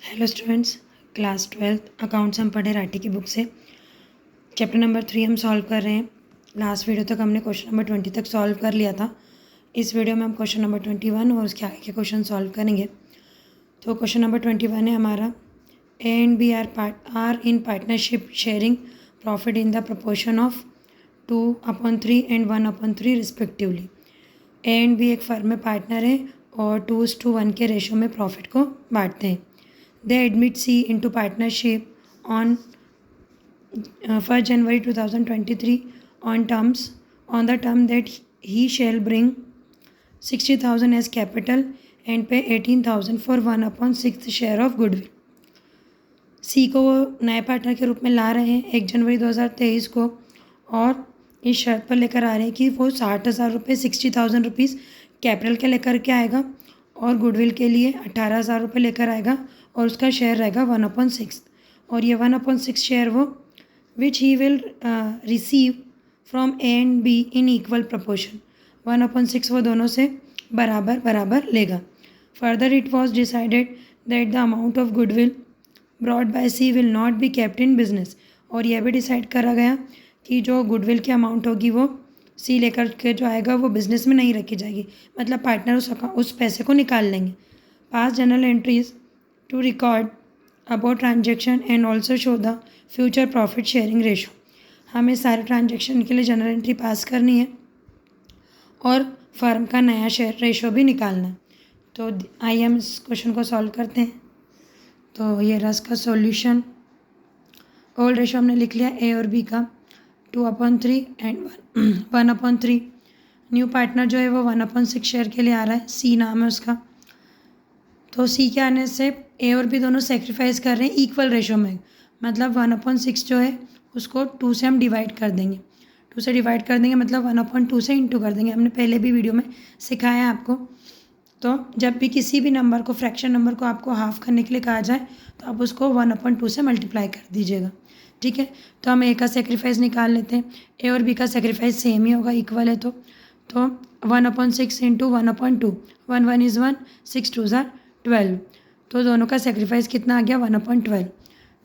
Hello students, class 12th accounts हम पढ़े राठी की बुक से। चैप्टर नंबर 3 हम सॉल्व कर रहे हैं। लास्ट वीडियो तक हमने क्वेश्चन नंबर 20 तक सॉल्व कर लिया था। इस वीडियो में हम क्वेश्चन नंबर 21 और उसके आगे के क्वेश्चन सॉल्व करेंगे। तो क्वेश्चन नंबर 21 है हमारा, A and B are in partnership sharing profit in the proportion of 2/3 and 1/3 respectively. A and B एक फर्म में पार्टनर है और 2:1 के रेशो में प्रॉफिट को बांटते हैं। They admit C into partnership on 1st January 2023 on the term that he shall bring 60,000 as capital and pay 18,000 for 1/6 share of goodwill. C को वो नए पार्टनर के रूप में ला रहे हैं 1 जनवरी 2023 को और इस शर्त पर लेकर आ रहे हैं कि वो 60,000 रुपये 60,000 रुपीज़ कैपिटल के लेकर के आएगा और गुडविल के लिए 18,000 रुपये लेकर आएगा और उसका शेयर रहेगा 1/6 और ये 1/6 शेयर वो which he will receive from A and B in equal proportion. 1/6 वो दोनों से बराबर बराबर लेगा। Further it was decided that the amount of goodwill brought by C will not be kept in business. और यह भी डिसाइड करा गया कि जो गुडविल की अमाउंट होगी वो सी लेकर के जो आएगा वो बिज़नेस में नहीं रखी जाएगी, मतलब पार्टनर उस पैसे को निकाल लेंगे। Pass general entries to record about transaction and also show the future profit sharing ratio. हमें सारे ट्रांजेक्शन के लिए जनरल एंट्री पास करनी है और फर्म का नया शेयर रेशो भी निकालना है। तो आइए हम इस क्वेश्चन को सॉल्व करते हैं। तो ये रस का सॉल्यूशन, ओल्ड रेशो हमने लिख लिया ए और बी का 2/3 एंड 1/3। न्यू पार्टनर जो है वो 1/6 शेयर के लिए आ रहा है, सी नाम है उसका। तो सी के आने से ए और बी दोनों सेक्रीफाइस कर रहे हैं इक्वल रेशो में, मतलब 1/6 जो है उसको 2 से हम डिवाइड कर देंगे। 2 से डिवाइड कर देंगे मतलब 1/2 से इंटू कर देंगे। हमने पहले भी वीडियो में सिखाया है आपको। तो जब भी किसी भी नंबर को, फ्रैक्शन नंबर को आपको हाफ करने के लिए कहा जाए तो आप उसको 1/2 से मल्टीप्लाई कर दीजिएगा, ठीक है। तो हम ए का सेक्रीफाइस निकाल लेते हैं। ए और बी का सेक्रीफाइस सेम ही होगा, इक्वल है। तो 1/6 इंटू 1/2, 1 1 इज़ 1, 6 2 ज़ार 12। तो दोनों का सेक्रीफाइस कितना आ गया 1/12।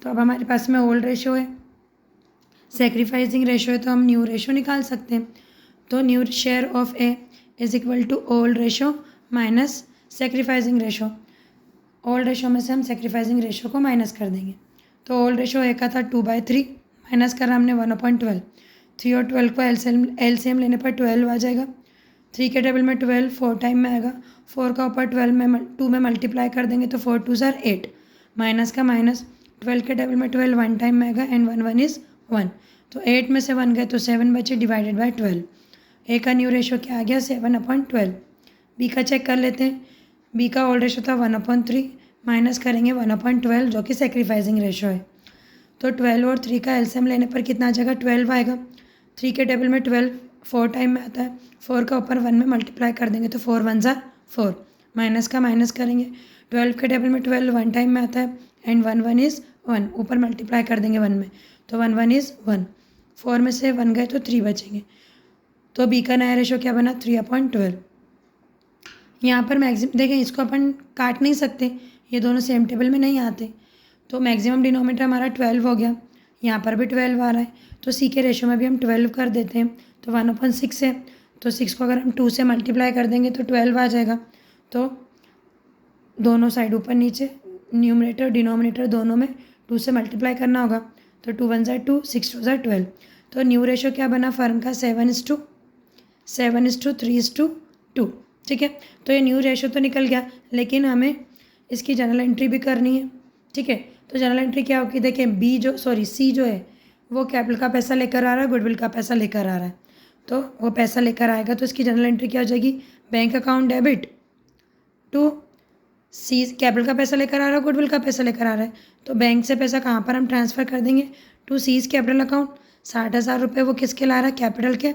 तो अब हमारे पास में ओल्ड रेशो है, सेक्रीफाइसिंग रेशो है, तो हम न्यू रेशो निकाल सकते हैं। तो new share of A is equal to old ratio minus sacrificing ratio. Old ratio में से हम सेक्रीफाइसिंग रेशो को माइनस कर देंगे। तो ओल्ड रेशो ए का था 2/3, माइनस करा हमने 1/12। 3 और 12 को एलसीएम लेने पर 12 आ जाएगा। 3 के टेबल में 12 4 टाइम में आएगा। 4 का ऊपर 2 में मल्टीप्लाई कर देंगे तो 4 2 ज़ार 8, माइनस का माइनस। 12 के टेबल में 12 1 टाइम में आएगा एंड 1 1 इज़ 1। तो 8 में से 1 गए तो 7 बचे डिवाइडेड बाई 12। ए का न्यू रेशो क्या आ गया 7/12। बी का चेक कर लेते हैं। बी का ओल्ड रेशो था 1/3, माइनस करेंगे 1/12 जो कि सेक्रीफाइसिंग रेशो है। तो 12 और 3 का एलसीएम लेने पर कितना आ जाएगा 12 आएगा। 3 के टेबल में 12 4 टाइम में आता है। 4 का ऊपर 1 में मल्टीप्लाई कर देंगे तो 4 1 ज़ार 4, माइनस का माइनस करेंगे। 12 के टेबल में 12 1 टाइम में आता है एंड 1 1 इज़ 1, ऊपर मल्टीप्लाई कर देंगे 1 में तो 1 1 इज़ 1। 4 में से 1 गए तो 3 बचेंगे। तो बी का नया रेशो क्या बना 3/12। यहाँ पर मैक्सिमम देखें, इसको अपन काट नहीं सकते, ये दोनों सेम टेबल में नहीं आते। तो मैक्सिमम डिनोमीटर हमारा 12 हो गया, यहाँ पर भी 12 आ रहा है। तो सी के रेशो में भी हम 12 कर देते हैं। तो 1/6 है, तो 6 को अगर हम 2 से मल्टीप्लाई कर देंगे तो 12 आ जाएगा। तो दोनों साइड ऊपर नीचे, न्यूमरेटर डिनोमिनेटर दोनों में 2 से मल्टीप्लाई करना होगा। तो 2 1 ज़ार 2, 6 2 ज़ार 12। तो न्यू रेशो क्या बना फर्म का 7:3:2, ठीक है। तो ये न्यू रेशो तो निकल गया, लेकिन हमें इसकी जनरल एंट्री भी करनी है, ठीक है। तो जनरल एंट्री क्या होगी, देखें सी जो है वो कैपिटल का पैसा लेकर आ रहा है, गुडविल का पैसा लेकर आ रहा है। तो वो पैसा लेकर आएगा तो इसकी जनरल एंट्री क्या हो जाएगी, bank account debit to C, capital का पैसा लेकर आ रहा है, गुडविल का पैसा लेकर आ रहा है। तो बैंक से पैसा कहाँ पर हम ट्रांसफ़र कर देंगे, टू सीज कैपिटल अकाउंट। 60,000 रुपये वो किसके ला रहा है, कैपिटल के,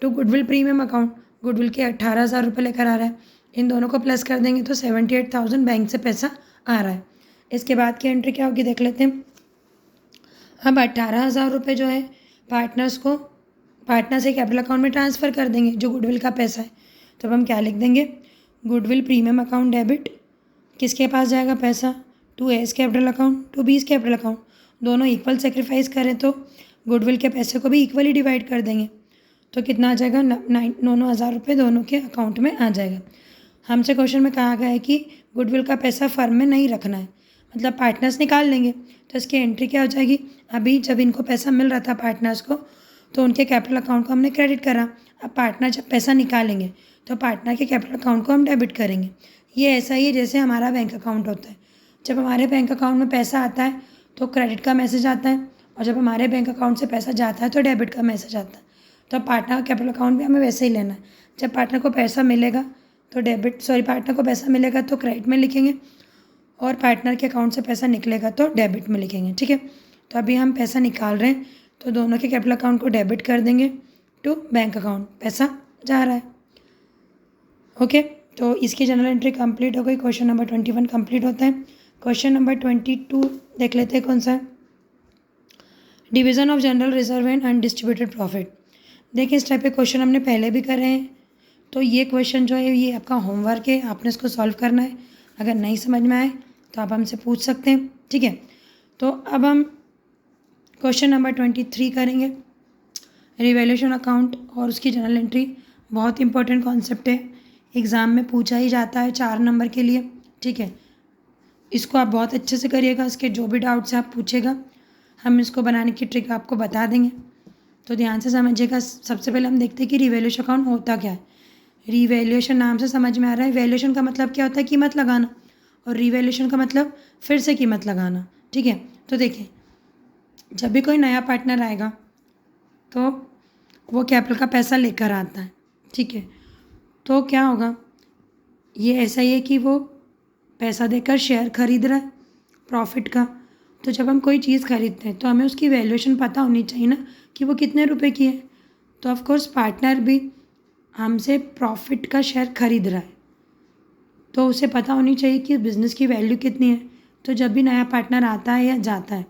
to goodwill premium account, goodwill के 18,000 रुपये लेकर आ रहा है। इन दोनों को प्लस कर देंगे तो 78,000 बैंक से पैसा आ रहा है। इसके बाद की एंट्री क्या होगी देख लेते हैं। अब 18,000 रुपये जो है पार्टनर से कैपिटल अकाउंट में ट्रांसफ़र कर देंगे जो गुडविल का पैसा है। तो अब हम क्या लिख देंगे, गुडविल प्रीमियम अकाउंट डेबिट, किसके पास जाएगा पैसा, to A's capital account, to B's capital account, दोनों इक्वल सेक्रीफाइस करें तो गुडविल के पैसे को भी इक्वली डिवाइड कर देंगे तो कितना आ जाएगा, 9,000 रुपये दोनों के अकाउंट में आ जाएगा। हमसे क्वेश्चन में कहा गया है कि गुडविल का पैसा फर्म में नहीं रखना है, मतलब पार्टनर्स निकाल लेंगे। तो इसकी एंट्री क्या हो जाएगी, अभी जब इनको पैसा मिल रहा था पार्टनर्स को तो उनके कैपिटल अकाउंट को हमने क्रेडिट करा। अब पार्टनर जब पैसा निकालेंगे तो पार्टनर के कैपिटल अकाउंट को हम डेबिट करेंगे। ये ऐसा ही है जैसे हमारा बैंक अकाउंट होता है। जब हमारे बैंक अकाउंट में पैसा आता है तो क्रेडिट का मैसेज आता है, और जब हमारे बैंक अकाउंट से पैसा जाता है तो डेबिट का मैसेज आता है। तो पार्टनर का कैपिटल अकाउंट भी हमें वैसे ही लेना है। जब पार्टनर को पैसा मिलेगा तो पार्टनर को पैसा मिलेगा तो क्रेडिट में लिखेंगे, और पार्टनर के अकाउंट से पैसा निकलेगा तो डेबिट में लिखेंगे। ठीक है, तो अभी हम पैसा निकाल रहे हैं तो दोनों के कैपिटल अकाउंट को डेबिट कर देंगे टू बैंक अकाउंट, पैसा जा रहा है। ओके, तो इसकी जनरल एंट्री कंप्लीट हो गई। क्वेश्चन नंबर 21 कंप्लीट होता है। क्वेश्चन नंबर 22 देख लेते हैं कौन सा है। Division of general reserve and undistributed profit. देखिए, इस टाइप के क्वेश्चन हमने पहले भी करे हैं, तो ये क्वेश्चन जो है ये आपका होमवर्क है, आपने इसको सॉल्व करना है। अगर नहीं समझ में आए तो आप हमसे पूछ सकते हैं। ठीक है, तो अब हम क्वेश्चन नंबर 23 करेंगे, रिवैल्यूएशन अकाउंट और उसकी जनरल एंट्री। बहुत इंपॉर्टेंट कॉन्सेप्ट है, एग्ज़ाम में पूछा ही जाता है 4 नंबर के लिए। ठीक है, इसको आप बहुत अच्छे से करिएगा, इसके जो भी डाउट्स आप पूछेगा हम इसको बनाने की ट्रिक आपको बता देंगे, तो ध्यान से समझिएगा। सबसे पहले हम देखते हैं कि रिवैल्यूएशन अकाउंट होता क्या है। रिवैल्यूएशन नाम से समझ में आ रहा है, वैल्यूएशन का मतलब क्या होता है, कीमत लगाना, और रिवैल्यूएशन का मतलब फिर से कीमत लगाना। ठीक है, तो देखिए, जब भी कोई नया पार्टनर आएगा तो वो कैपिटल का पैसा लेकर आता है। ठीक है, तो क्या होगा, ये ऐसा ही है कि वो पैसा देकर शेयर खरीद रहा है प्रॉफिट का। तो जब हम कोई चीज़ खरीदते हैं तो हमें उसकी वैल्यूएशन पता होनी चाहिए ना कि वो कितने रुपए की है। तो ऑफ कोर्स पार्टनर भी हमसे प्रॉफिट का शेयर खरीद रहा है, तो उसे पता होनी चाहिए कि बिज़नेस की वैल्यू कितनी है। तो जब भी नया पार्टनर आता है या जाता है,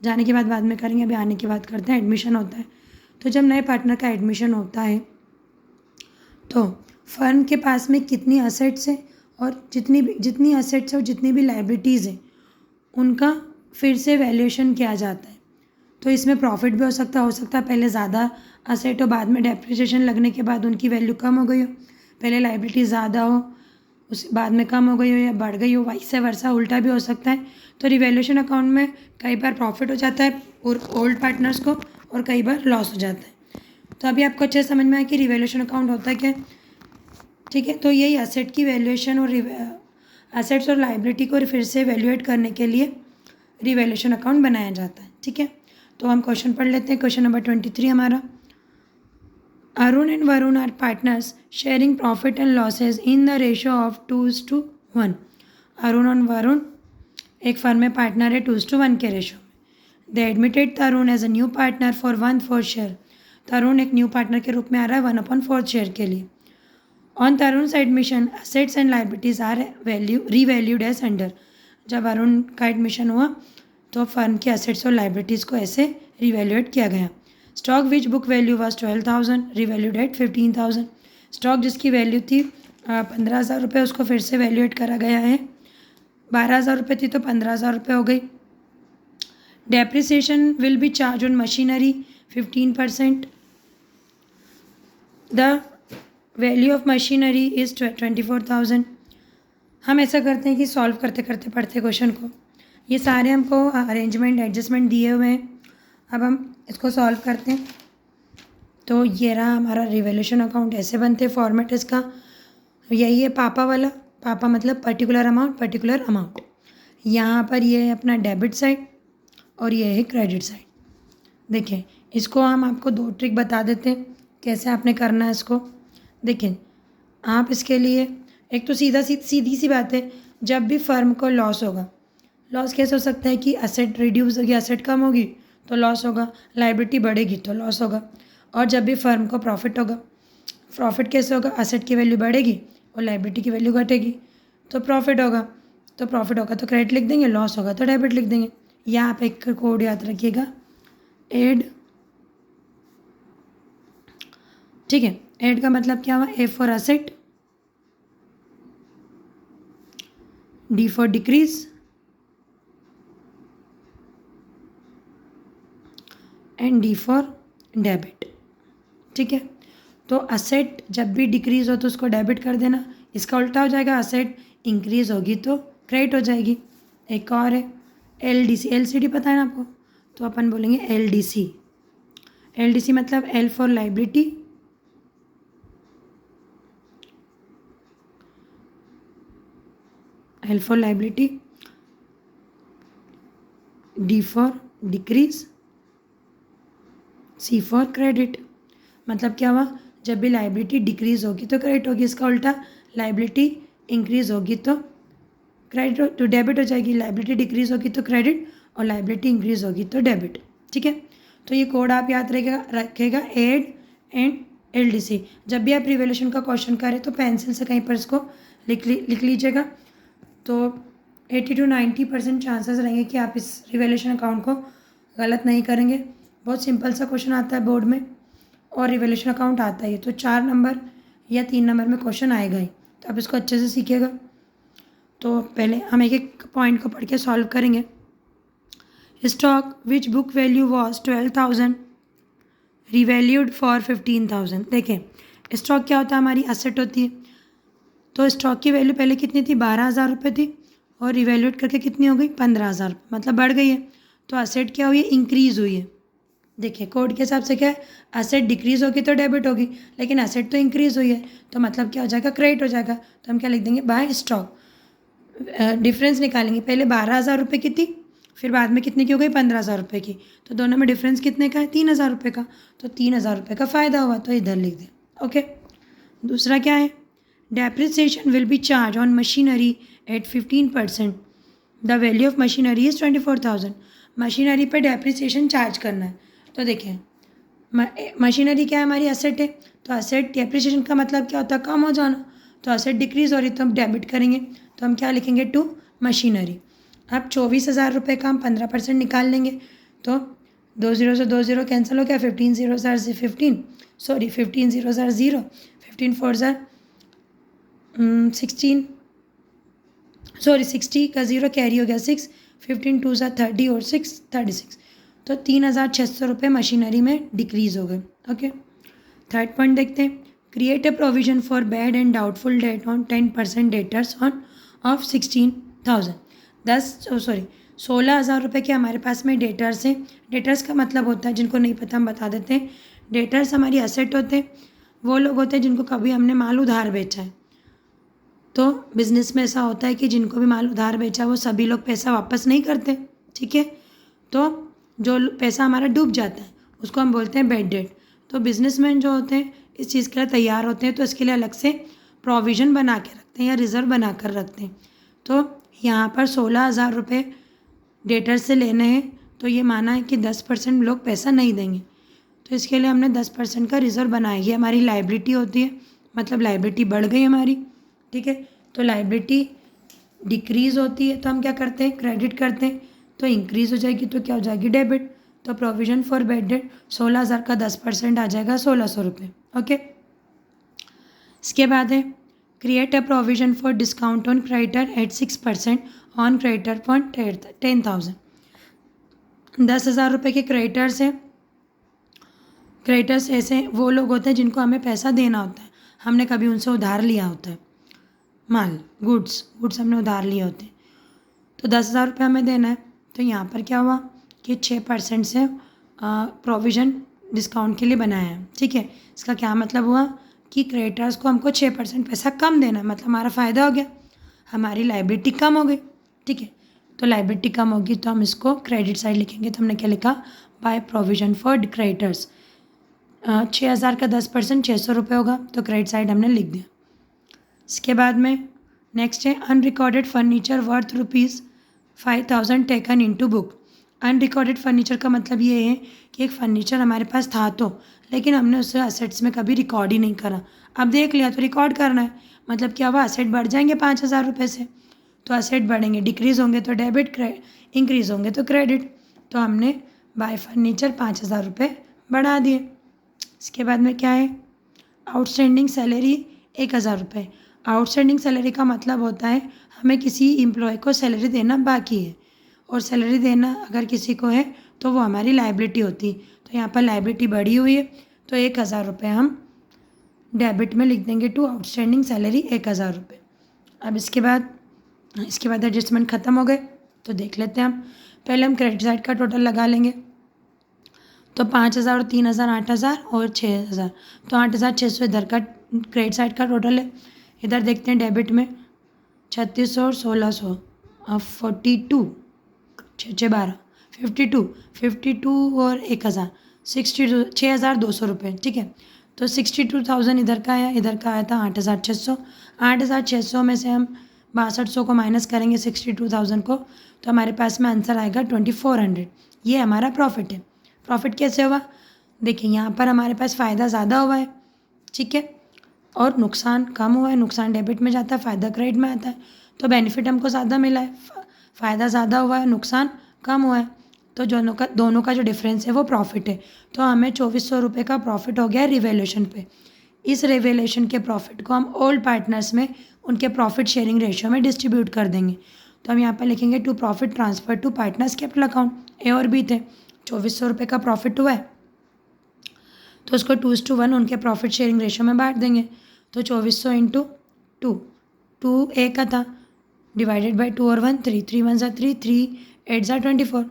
जाने के बाद में करेंगे, अभी आने की बात करते हैं, एडमिशन होता है। तो जब नए पार्टनर का एडमिशन होता है तो फर्म के पास में कितनी असेट्स है और जितनी असेट्स है और जितनी भी लाइबिलिटीज़ है उनका फिर से वैल्यूएशन किया जाता है। तो इसमें प्रॉफिट भी हो सकता है पहले ज़्यादा असेट हो, बाद में डेप्रिसिएशन लगने के बाद उनकी वैल्यू कम हो गई हो, पहले लाइबिलिटी ज़्यादा हो उस बाद में कम हो गई हो या बढ़ गई हो, वाइस वर्सा उल्टा भी हो सकता है। तो रिवैल्यूएशन अकाउंट में कई बार प्रॉफिट हो जाता है और ओल्ड पार्टनर्स को, और कई बार लॉस हो जाता है। तो अभी आपको अच्छे समझ में आया कि रिवैल्यूएशन अकाउंट होता है क्या। ठीक है, तो यही असेट की वैल्यूएशन और असेट्स और लाइबिलिटी को फिर से वैल्यूएट करने के लिए रिवैल्यूएशन अकाउंट बनाया जाता है। ठीक है, तो हम क्वेश्चन पढ़ लेते हैं। क्वेश्चन नंबर 23 हमारा, Arun and Varun are partners sharing profit and losses in the ratio of 2:1। Arun और वरुण एक फर्म में पार्टनर है 2:1 के रेशो में। They admitted Tarun as a new partner for 1/4 share. Tarun एक न्यू पार्टनर के रूप में आ रहा है 1/4 शेयर के लिए। On Tarun's admission assets and liabilities are revalued as under. जब अरुण का एडमिशन हुआ तो फर्म के असेट्स और लाइबिलिटीज़ को ऐसे रिवैल्यूएट किया गया। Stock which book value was 12,000 revalued at 15,000। Stock जिसकी वैल्यू थी 15,000 रुपये उसको फिर से वैल्यूएट करा गया है। 12,000 रुपये थी तो 15,000 रुपये हो गई। Depreciation will be charge on machinery 15%। The value of machinery is 24,000। हम ऐसा करते हैं कि सॉल्व करते करते पढ़ते क्वेश्चन को। ये सारे हमको अरेंजमेंट एडजस्टमेंट दिए हुए हैं, अब हम इसको सॉल्व करते हैं। तो ये रहा हमारा रिवैल्यूएशन अकाउंट, ऐसे बनते फॉर्मेट इसका। यही है पापा वाला, पापा मतलब पर्टिकुलर अमाउंट। यहाँ पर ये है अपना डेबिट साइड और ये है क्रेडिट साइड। देखिए, इसको हम आपको 2 ट्रिक बता देते हैं कैसे आपने करना है इसको। देखिए, आप इसके लिए एक तो सीधी सी बात है, जब भी फर्म को लॉस होगा, लॉस कैसे हो सकता है कि असेट रिड्यूस होगी, असेट कम होगी तो लॉस होगा, लाइबिलिटी बढ़ेगी तो लॉस होगा। और जब भी फर्म को प्रॉफिट होगा, प्रॉफिट कैसे होगा, असेट की वैल्यू बढ़ेगी और लाइबिलिटी की वैल्यू घटेगी तो प्रॉफिट होगा। तो प्रॉफिट होगा तो क्रेडिट लिख देंगे, लॉस होगा तो डेबिट लिख देंगे। या आप एक कोड याद रखिएगा, एड। ठीक है, एड का मतलब क्या हुआ, A for asset, D for decrease, and D for debit. ठीक है, तो असेट जब भी डिक्रीज़ हो तो उसको डेबिट कर देना, इसका उल्टा हो जाएगा, असेट इंक्रीज़ होगी तो क्रेडिट हो जाएगी। एक और है LDC, LCD पता है ना आपको, तो अपन बोलेंगे LDC। LDC मतलब L for liability, L for liability, D for decrease, C for credit. मतलब क्या हुआ, जब भी लाइबिलिटी डिक्रीज होगी तो क्रेडिट होगी, इसका उल्टा लाइबिलिटी इंक्रीज होगी तो क्रेडिट तो डेबिट हो जाएगी। लाइबिलिटी डिक्रीज होगी तो क्रेडिट और लाइबिलिटी इंक्रीज होगी तो डेबिट। ठीक है, तो ये कोड आप याद रखेगा एड एंड LDC। जब भी आप रिवैल्यूएशन का क्वेश्चन करें तो पेंसिल से कहीं पर इसको लिख लीजिएगा, तो 80 to 90% चांसेस रहेंगे कि आप इस रिवैल्यूएशन अकाउंट को गलत नहीं करेंगे। बहुत सिंपल सा क्वेश्चन आता है बोर्ड में और रिवैल्यूएशन अकाउंट आता है, तो 4 नंबर या 3 नंबर में क्वेश्चन आएगा ही, तो आप इसको अच्छे से सीखिएगा। तो पहले हम एक एक पॉइंट को पढ़ के सॉल्व करेंगे। Stock which book value was 12,000 revalued for 15,000। देखें, स्टॉक क्या होता है, हमारी असेट होती है, तो स्टॉक की वैल्यू पहले कितनी थी, 12,000 रुपये थी, और रिवैल्यूड करके कितनी हो गई, 15,000 रुपये, मतलब बढ़ गई है। तो असेट क्या हुई है, इंक्रीज़ हुई है। देखिए कोड के हिसाब से क्या है, असेट डिक्रीज़ होगी तो डेबिट होगी, लेकिन असेट तो इंक्रीज़ हुई है, तो मतलब क्या हो जाएगा, क्रेडिट हो जाएगा। तो हम क्या लिख देंगे, बाय स्टॉक। डिफरेंस निकालेंगे, पहले 12,000 रुपये की थी, फिर बाद में कितने की हो गई, 15,000 रुपये की, तो दोनों में डिफरेंस कितने का है, 3,000 रुपये का, तो 3,000 रुपये का फ़ायदा हुआ, तो इधर लिख दें। ओके, दूसरा क्या है, depreciation will be charge on machinery at 15%। The value of machinery is 24,000। Machinery पर डेप्रिसिएशन चार्ज करना है। तो देखिए मशीनरी क्या है, हमारी असेट है, तो असेट डेप्रिसिएशन का मतलब क्या होता है, कम हो जाना, तो असेट डिक्रीज़ हो रही तो हम डेबिट करेंगे, तो हम क्या लिखेंगे, टू मशीनरी। अब 24,000 रुपये का हम 15% निकाल लेंगे, तो 2 0 से 2 0 कैंसिल हो गया, 15 0 से 15 सॉरी 15 0 0, 15 4 16 सॉरी 60 का 0 कैरी हो गया 6, 15 2 30 और 6 36, तो 3,600 रुपये मशीनरी में डिक्रीज़ हो गए। ओके, थर्ड पॉइंट देखते हैं, create a provision for bad and doubtful debt on 10% debtors on off 16,000। 16,000 रुपये के हमारे पास में डेटर्स हैं। डेटर्स का मतलब होता है, जिनको नहीं पता हम बता देते हैं, डेटर्स हमारी असेट होते हैं, वो लोग होते हैं जिनको कभी हमने माल उधार बेचा है। तो बिज़नेस में ऐसा होता है कि जिनको भी माल उधार बेचा वो सभी लोग पैसा वापस नहीं करते। ठीक है, तो जो पैसा हमारा डूब जाता है उसको हम बोलते हैं बैड डेट। तो बिजनेसमैन जो होते हैं इस चीज़ के लिए तैयार होते हैं, तो इसके लिए अलग से प्रोविज़न बना के रखते हैं या रिज़र्व बना कर रखते हैं। तो यहाँ पर 16,000 रुपये डेटर से लेने हैं, तो ये माना है कि 10% लोग पैसा नहीं देंगे, तो इसके लिए हमने 10% का रिज़र्व बनाया। ये हमारी लाइबिलिटी होती है, मतलब लाइबिलिटी बढ़ गई हमारी। ठीक है, तो लाइबिलिटी डिक्रीज़ होती है तो हम क्या करते हैं, क्रेडिट करते हैं, तो इंक्रीज़ हो जाएगी तो क्या हो जाएगी, डेबिट। तो प्रोविज़न फॉर बैड डेट 16,000 का 10% आ जाएगा 1,600 रुपये। ओके, इसके बाद है create a provision for discount on creditor at 6% on creditor for 10,000। 10,000 रुपये के क्रेडिटर्स हैं। क्रेडिटर्स ऐसे वो लोग होते हैं जिनको हमें पैसा देना होता है, हमने कभी उनसे उधार लिया होता है माल, गुड्स हमने उधार लिए होते हैं, तो 10,000 रुपये हमें देना है। तो यहाँ पर क्या हुआ कि 6% से प्रोविज़न डिस्काउंट के लिए बनाया है। ठीक है, इसका क्या मतलब हुआ कि क्रेडिटर्स को हमको 6% पैसा कम देना है, मतलब हमारा फ़ायदा हो गया, हमारी लाइबिलिटी कम हो गई। ठीक है, तो लाइबिलिटी कम होगी तो हम इसको क्रेडिट साइड लिखेंगे, तो हमने क्या लिखा, बाय प्रोविज़न फॉर क्रेडिटर्स। 6,000 का 10% 600 रुपये होगा, तो क्रेडिट साइड हमने लिख दिया। इसके बाद में नेक्स्ट है unrecorded furniture worth ₹5,000 taken into book. Unrecorded furniture का मतलब ये है कि एक फ़र्नीचर हमारे पास था तो, लेकिन हमने उसे असेट्स में कभी रिकॉर्ड ही नहीं करा। अब देख लिया तो रिकॉर्ड करना है, मतलब क्या हुआ, असेट बढ़ जाएंगे 5,000 रुपये से, तो असेट बढ़ेंगे, डिक्रीज़ होंगे तो डेबिट, इंक्रीज़ होंगे तो क्रेडिट। तो हमने बाय फर्नीचर 5,000 रुपये बढ़ा दिए। इसके बाद में क्या है, आउटस्टैंडिंग सैलरी 1,000 रुपये। आउटस्टैंडिंग सैलरी का मतलब होता है हमें किसी एम्प्लॉय को सैलरी देना बाकी है, और सैलरी देना अगर किसी को है तो वो हमारी लाइबिलिटी होती है। तो तो यहाँ पर लायबिलिटी बढ़ी हुई है, तो 1,000 रुपये हम डेबिट में लिख देंगे टू आउटस्टैंडिंग सैलरी 1,000 रुपये। अब इसके बाद एडजस्टमेंट ख़त्म हो गए, तो देख लेते हैं हम। पहले हम क्रेडिट साइड का टोटल लगा लेंगे, तो 5,000 और 3,000 8,000 और 6,000, तो 8,600 इधर का क्रेडिट साइड का टोटल है। इधर देखते हैं डेबिट में 3,600 और 1,600 और 42 6 12 52 और 1,000 62 6,200 रुपये, ठीक है। तो 62,000 इधर का है, इधर का आया था 8,600। 8,600 में से हम 6200 को माइनस करेंगे 62,000 को, तो हमारे पास में आंसर आएगा 2,400। ये हमारा प्रॉफिट है। प्रॉफिट कैसे हुआ? देखिए यहाँ पर हमारे पास फ़ायदा ज़्यादा हुआ है, ठीक है, और नुकसान कम हुआ है। नुकसान डेबिट में जाता है, फ़ायदा क्रेडिट में आता है, तो बेनिफिट हमको ज़्यादा मिला है। फ़ायदा ज़्यादा हुआ है, नुकसान कम हुआ है, तो दोनों का जो डिफरेंस है वो प्रॉफिट है। तो हमें 2,400 रुपये का प्रॉफिट हो गया रिवैल्यूएशन पे। इस रिवैल्यूएशन के प्रॉफिट को हम ऑल पार्टनर्स में उनके प्रॉफिट शेयरिंग रेशियो में डिस्ट्रीब्यूट कर देंगे। तो हम यहाँ पर लिखेंगे to profit transfer to partners capital account. A और बी थे, 2,400 रुपये का प्रॉफिट हुआ है, तो उसको 2:1 उनके प्रॉफिट शेयरिंग रेशियो में बांट देंगे। तो 2,400 इंटू 2 ए का था, डिवाइडेड बाई 2 और 1 3 3 1 ज़ा 3 3 8 ज़ा 24,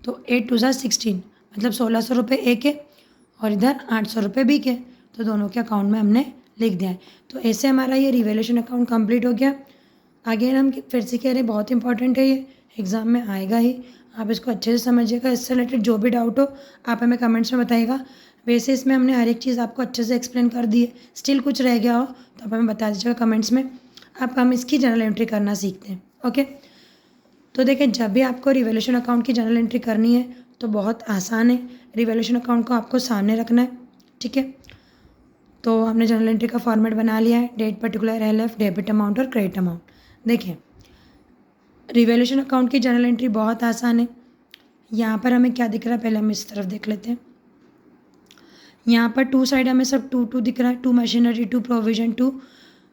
तो 8 2 ज़ा 16, मतलब 1,600 रुपये ए के और इधर 800 रुपये बी के, तो दोनों के अकाउंट में हमने लिख दिया है। तो ऐसे हमारा ये रिवैल्यूएशन अकाउंट कंप्लीट हो गया। आगे हम फिर से कह रहे हैं, बहुत इंपॉर्टेंट है ये, एग्ज़ाम में आएगा ही, आप इसको अच्छे से समझिएगा। इससे रिलेटेड जो भी डाउट हो आप हमें कमेंट्स में बताइएगा। वैसे इसमें हमने हर एक चीज़ आपको अच्छे से एक्सप्लेन कर दी है, स्टिल कुछ रह गया हो तो आप हमें बता दीजिएगा कमेंट्स में। अब हम इसकी जनरल एंट्री करना सीखते हैं, ओके। तो देखें, जब भी आपको रिवैल्यूएशन अकाउंट की जनरल एंट्री करनी है तो बहुत आसान है। रिवैल्यूएशन अकाउंट को आपको सामने रखना है, ठीक है। तो हमने जनरल एंट्री का फॉर्मेट बना लिया है, date particular LF, debit amount और क्रेडिट अमाउंट। देखें, रिवैल्यूएशन अकाउंट की जनरल एंट्री बहुत आसान है। यहाँ पर हमें क्या दिख रहा है, पहले हम इस तरफ देख लेते हैं। यहाँ पर 2 साइड हमें सब 2 दिख रहा है, 2 मशीनरी, 2 प्रोविजन, 2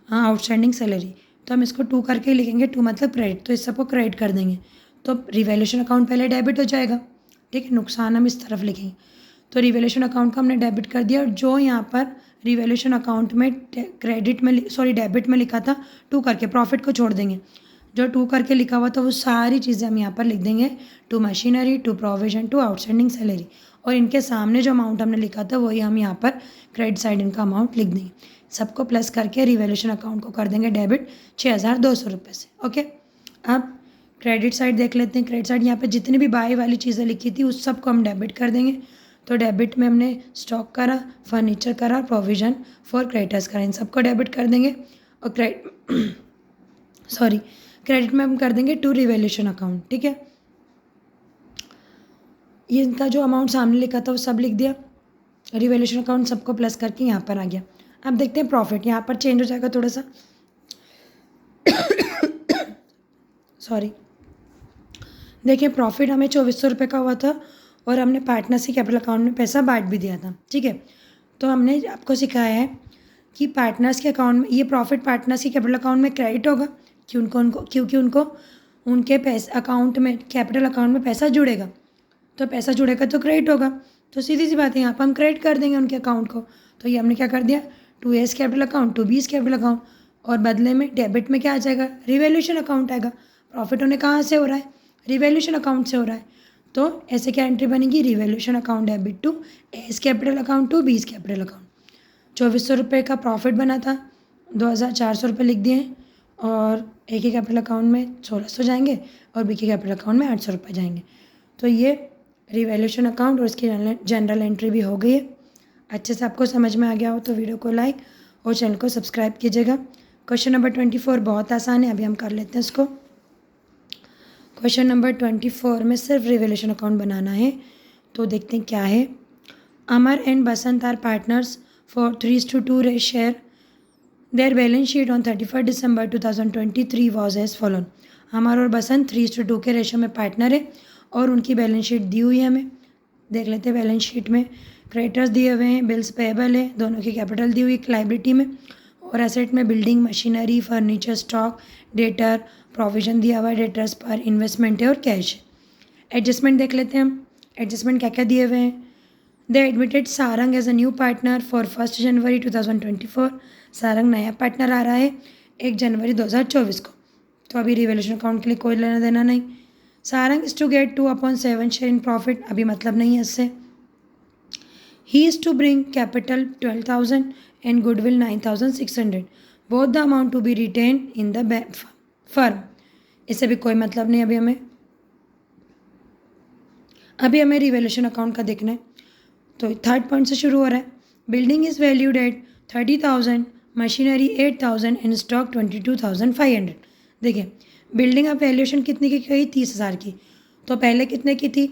आउटस्टैंडिंग सैलरी, तो हम इसको 2 करके लिखेंगे। 2 मतलब क्रेडिट, तो इस सबको क्रेडिट कर देंगे, तो रिवैल्यूएशन अकाउंट पहले डेबिट हो जाएगा, ठीक है। नुकसान हम इस तरफ लिखेंगे, तो रिवैल्यूएशन अकाउंट को हमने डेबिट कर दिया, और जो यहाँ पर रिवैल्यूएशन अकाउंट में डेबिट में लिखा था 2 करके, प्रॉफिट को छोड़ देंगे। जो 2 करके लिखा हुआ था वो सारी चीज़ें हम यहाँ पर लिख देंगे, 2 मशीनरी, 2 प्रोविजन, 2 आउटस्टैंडिंग सैलरी, और इनके सामने जो अमाउंट हमने लिखा था वही हम यहाँ पर क्रेडिट साइड इनका अमाउंट लिख देंगे। सबको प्लस करके रिवैल्यूएशन अकाउंट को कर देंगे डेबिट 6,200 रुपये से, ओके। अब क्रेडिट साइड देख लेते हैं। क्रेडिट साइड यहाँ पे जितनी भी बाय वाली चीज़ें लिखी थी उस सबको हम डेबिट कर देंगे। तो डेबिट में हमने स्टॉक करा, फर्नीचर करा, प्रोविजन फॉर क्रेडिटर्स करा, इन सबको डेबिट कर देंगे। और क्रेडिट में हम कर देंगे टू रिवैल्यूएशन अकाउंट, ठीक है। ये इनका जो अमाउंट सामने लिखा था वो सब लिख दिया, रिवैल्यूएशन अकाउंट सबको प्लस करके यहाँ पर आ गया। अब देखते हैं प्रॉफिट, यहाँ पर चेंज हो जाएगा थोड़ा सा सॉरी। देखिए, प्रॉफिट हमें 2,400 रुपये का हुआ था और हमने पार्टनर्स के कैपिटल अकाउंट में पैसा बांट भी दिया था, ठीक है। तो हमने आपको सिखाया है कि पार्टनर्स के अकाउंट में ये प्रॉफिट पार्टनर्स के कैपिटल अकाउंट में क्रेडिट होगा, क्योंकि उनको उनके पैसे अकाउंट में, कैपिटल अकाउंट में पैसा जुड़ेगा, तो पैसा जुड़ेगा तो क्रेडिट होगा। तो सीधी सी बात है, यहाँ पर हम क्रेडिट कर देंगे उनके अकाउंट को। तो ये हमने क्या कर दिया, 2A's capital account, 2B's capital account, और बदले में डेबिट में क्या आ जाएगा, रिवैल्यूएशन अकाउंट आएगा। प्रॉफिट होने कहाँ से हो रहा है, रिवैल्यूएशन अकाउंट से हो रहा है। तो ऐसे क्या एंट्री बनेगी, revaluation account debit to A's capital account to B's capital account. 2,400 रुपये का प्रॉफिट बना था, 2,400 रुपये लिख दिए हैं, और A के कैपिटल अकाउंट में 1,600 जाएंगे और B के कैपिटल अकाउंट में 800 रुपये जाएंगे। तो ये रिवैल्यूएशन अकाउंट और इसकी जनरल एंट्री भी हो गई है। अच्छे से आपको समझ में आ गया हो तो वीडियो को लाइक और चैनल को सब्सक्राइब कीजिएगा। क्वेश्चन नंबर 24 बहुत आसान है, अभी हम कर लेते हैं इसको। क्वेश्चन नंबर 24 में सिर्फ रिवैल्यूएशन अकाउंट बनाना है, तो देखते हैं क्या है। Amar and Basant are partners for 3:2 share their balance sheet on 31 December 2023 was as follows. Amar और बसंत 3:2 के रेशो में पार्टनर है और उनकी बैलेंस शीट दी हुई है हमें। देख लेते हैं, बैलेंस शीट में क्रेडिटर्स दिए हुए हैं, बिल्स पेएबल है, दोनों की कैपिटल दी हुई लाइबिलिटी में, और एसेट में building, machinery, furniture, stock, debtor, provision दिया हुआ है, डेटर्स पर इन्वेस्टमेंट है और कैश है। एडजस्टमेंट देख लेते हैं हम, एडजस्टमेंट क्या क्या दिए हुए हैं। They admitted Sarang as a new partner for 1 January 2024। Sarang नया पार्टनर आ रहा है 1 जनवरी 2024 को। तो अभी रिवैल्यूएशन अकाउंट के लिए कोई लेना देना नहीं। Sarang is to get 2/7 share in profit, अभी मतलब नहीं है इससे। He is to bring capital 12,000 and goodwill 9,600, both the amount to be retain in the firm, इससे भी कोई मतलब नहीं। अभी हमें रिवैल्यूएशन अकाउंट का देखना है। तो थर्ड पॉइंट से शुरू हो रहा है। Building is valued at 30,000, machinery 8,000 and stock 22,500। देखिए बिल्डिंग अब वैल्यूएशन कितने की गई, 30,000 की। तो पहले कितने की थी,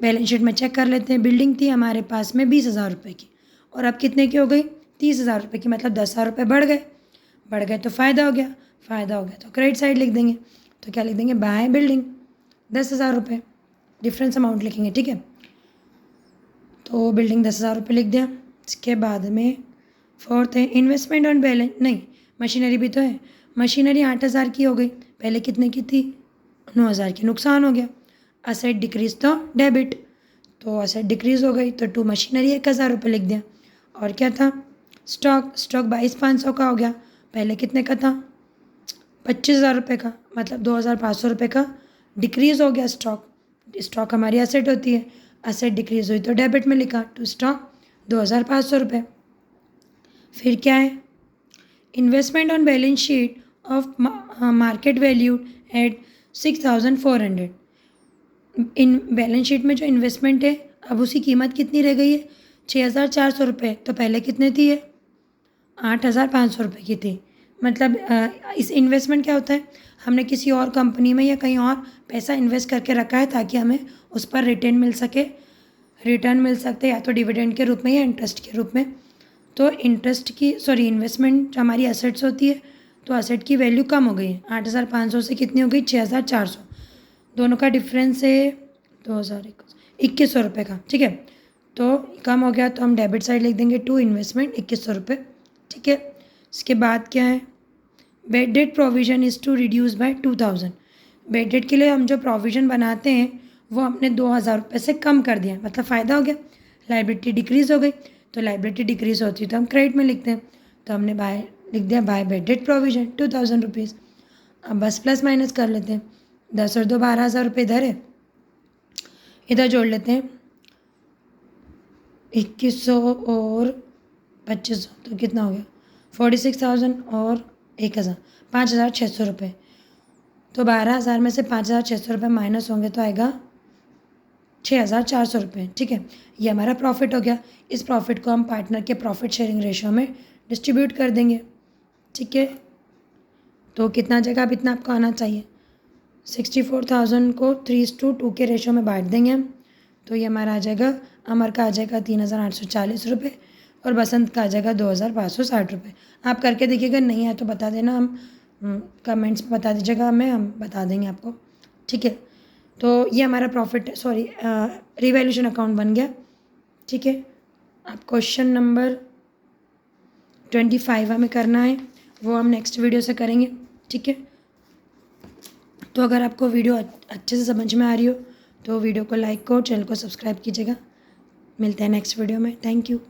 बैलेंस शीट में चेक कर लेते हैं। बिल्डिंग थी हमारे पास में 20,000 रुपये की, और अब कितने की हो गई, 30,000 रुपये की, मतलब 10,000 रुपये बढ़ गए तो फ़ायदा हो गया तो क्रेडिट साइड लिख देंगे। तो क्या लिख देंगे, बाय बिल्डिंग 10,000 रुपये, डिफरेंस अमाउंट लिखेंगे, ठीक है। तो बिल्डिंग 10,000 रुपये लिख दिया। इसके बाद में फोर्थ है इन्वेस्टमेंट ऑन बैलेंस, नहीं मशीनरी भी तो है। मशीनरी 8,000 की हो गई, पहले कितने की थी, 9,000 की, नुकसान हो गया। असेट डिक्रीज तो डेबिट, तो असेट डिक्रीज हो गई तो टू मशीनरी 1,000 रुपये लिख दिया। और क्या था, स्टॉक 22,500 का हो गया, पहले कितने का था, 25,000 रुपये का, मतलब 2,500 रुपये का डिक्रीज़ हो गया। स्टॉक हमारी असेट होती है, असेट डिक्रीज हुई तो डेबिट में लिखा, टू स्टॉक 2,500 रुपये। फिर क्या है, investment on balance sheet of market value at 6,400। In balance sheet में जो इन्वेस्टमेंट है अब उसकी कीमत कितनी रह गई है, 6,400 रुपये। तो पहले कितने थी ये, 8,500 रुपये की थी। मतलब इस इन्वेस्टमेंट क्या होता है, हमने किसी और कंपनी में या कहीं और पैसा इन्वेस्ट करके रखा है ताकि हमें उस पर रिटर्न मिल सकते या तो डिविडेंड के रूप में या इंटरेस्ट के रूप में। तो इन्वेस्टमेंट जो हमारी असेट्स होती है, तो असेट की वैल्यू कम हो गई है, 8,500 से कितनी हो गई, 6,400। दोनों का डिफरेंस है 2,021 रुपये का, ठीक है। तो कम हो गया तो हम डेबिट साइड लिख देंगे, टू इन्वेस्टमेंट 2,100 रुपये, ठीक है। इसके बाद क्या है, bad debt provision is to reduce by 2,000। Bad debt के लिए हम जो प्रोविज़न बनाते हैं वो हमने 2,000 रुपये से कम कर दिया, मतलब फ़ायदा हो गया। लाइबिलिटी डिक्रीज़ हो गई, तो लाइबिलिटी डिक्रीज़ होती है तो हम क्रेडिट में लिखते हैं। तो हमने बाय लिख दिया, by bad debt provision 2,000 rupees. अब बस प्लस माइनस कर लेते हैं, 10 और 2 12,000 रुपये इधर है, इधर जोड़ लेते हैं 2,100 और 2,500, तो कितना हो गया, 46,000 और 1,000, 5,600 रुपये। तो 12,000 में से 5,600 रुपये माइनस होंगे तो आएगा 6,400 रुपये, ठीक है। ये हमारा प्रॉफिट हो गया। इस प्रॉफिट को हम पार्टनर के प्रॉफिट शेयरिंग रेशो में डिस्ट्रीब्यूट कर देंगे, ठीक है। तो कितना जगह अब इतना आपको आना चाहिए, 64,000 को 3:2 के रेशो में बांट देंगे हम। तो ये हमारा आ जाएगा, अमर का आ जाएगा 3,840 रुपये और बसंत का आ जाएगा 2,560 रुपये। आप करके देखिएगा, नहीं है तो बता देना, हम कमेंट्स में बता दीजिएगा हमें, हम बता देंगे आपको, ठीक है। तो ये हमारा रिवैल्यूएशन अकाउंट बन गया, ठीक है। अब क्वेश्चन नंबर 25 हमें करना है, वो हम नेक्स्ट वीडियो से करेंगे, ठीक है। तो अगर आपको वीडियो अच्छे से समझ में आ रही हो तो वीडियो को लाइक करो, चैनल को सब्सक्राइब कीजिएगा। मिलते हैं नेक्स्ट वीडियो में, थैंक यू।